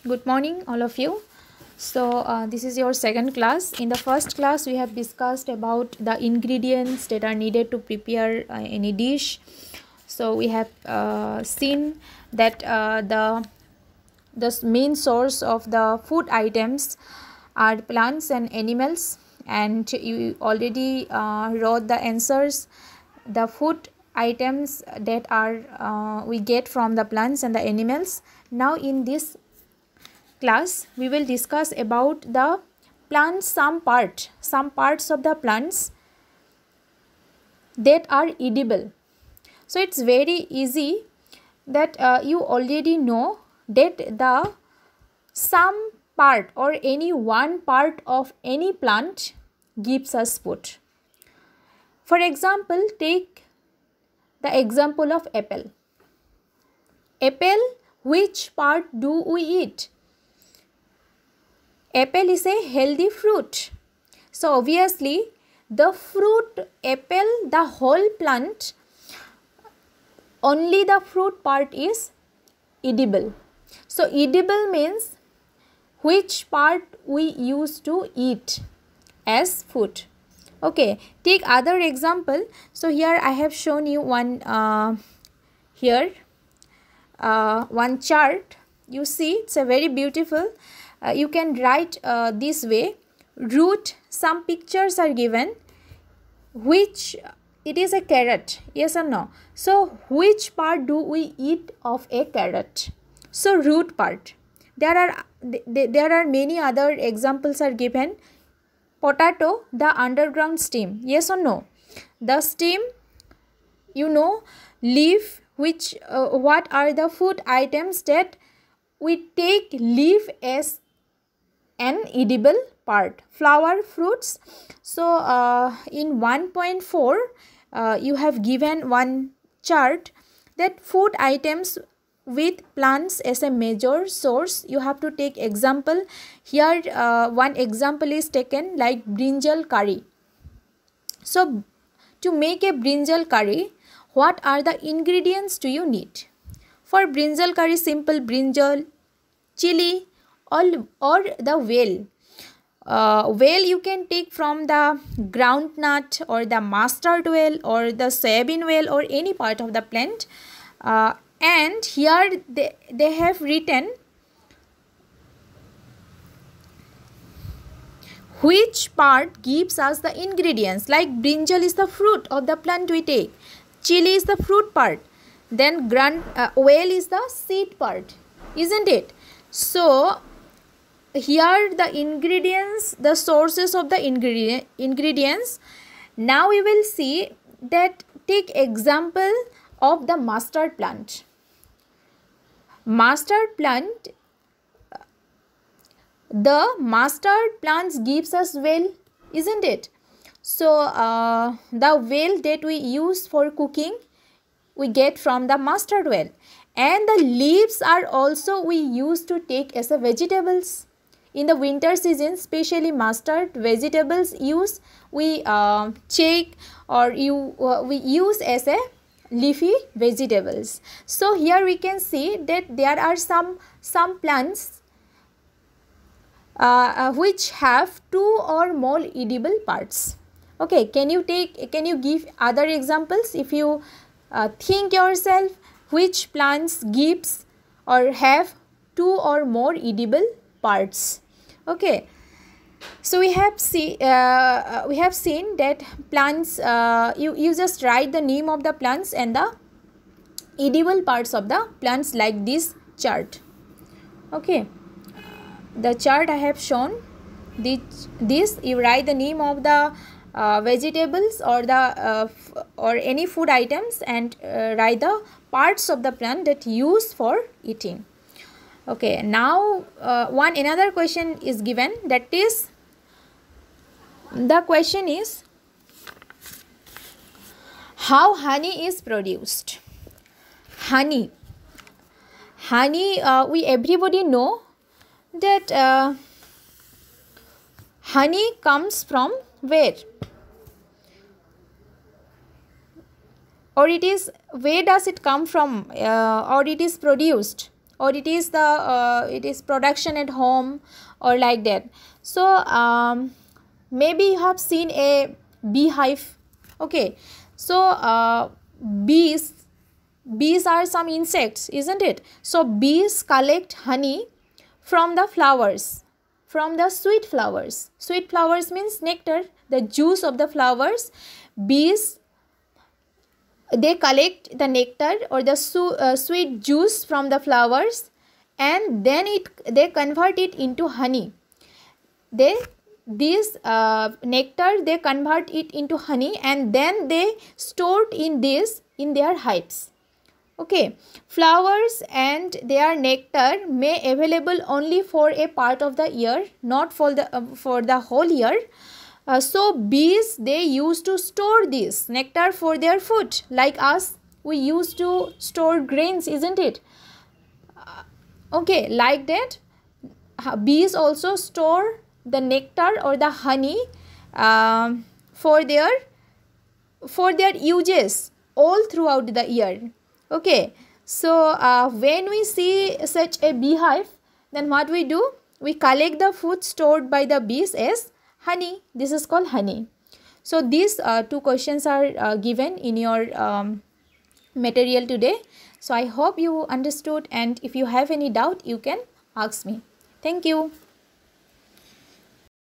Good morning, all of you. This is your second class. In the first class, we have discussed about the ingredients that are needed to prepare any dish. So, we have seen that the main source of the food items are plants and animals, and you already wrote the answers. The food items that are we get from the plants and the animals. Now, in this class we will discuss about the plants, some parts of the plants that are edible. So it's very easy that you already know that the some part or any one part of any plant gives us food. For example, take the example of apple. Which part do we eat? Apple is a healthy fruit. So obviously the fruit apple, the whole plant, only the fruit part is edible. So edible means which part we use to eat as food. Okay, take other example. So here I have shown you one one chart. You see, it's a very beautiful. You can write this way. Root, some pictures are given. Which it is a carrot, yes or no? So which part do we eat of a carrot? So root part. There are many other examples are given. Potato, the underground stem, yes or no? The stem, you know. Leaf, which what are the food items that we take leaf as an edible part? Flower, fruits. So in 1.4 you have given one chart that food items with plants as a major source. You have to take example. Here one example is taken like brinjal curry. So to make a brinjal curry, what are the ingredients do you need? For brinjal curry, simple brinjal, chili, or the whale. Whale you can take from the groundnut or the mustard whale or the soybean whale or any part of the plant. And here they have written which part gives us the ingredients. Like brinjal is the fruit of the plant we take. Chili is the fruit part. Then whale is the seed part, isn't it? So here the ingredients, the sources of the ingredients. Now we will see that. Take example of the mustard plant. Mustard plant, the mustard plants gives us whale, isn't it? So the whale that we use for cooking we get from the mustard whale, and the leaves are also we use to take as a vegetables. In the winter season, especially mustard vegetables we check or we use as a leafy vegetables. So here we can see that there are some plants which have two or more edible parts. Okay, can you give other examples? If you think yourself, which plants gives or have two or more edible parts? Okay, so we have seen that plants, you just write the name of the plants and the edible parts of the plants like this chart. Okay, the chart I have shown, this you write the name of the vegetables or the or any food items and write the parts of the plant that used for eating. Okay, now another question is given, that is, the question is how honey is produced. Honey, we everybody know that honey comes from where? Or it is, where does it come from, or it is produced? or it is production at home, or like that. So maybe you have seen a beehive. Okay, so bees are some insects, isn't it? So bees collect honey from the flowers, from the sweet flowers. Sweet flowers means nectar, the juice of the flowers. Bees, they collect the nectar or the sweet juice from the flowers, and then they convert it into honey. This nectar, they convert it into honey, and then they store it in their hives. Okay, flowers and their nectar may available only for a part of the year, not for the whole year. So bees, they used to store this nectar for their food, like us, we used to store grains, isn't it? Okay, like that, bees also store the nectar or the honey for their uses all throughout the year. Okay, so when we see such a beehive, then what we do? We collect the food stored by the bees as honey. This is called honey. So these two questions are given in your material today. So I hope you understood, and if you have any doubt, you can ask me. Thank you.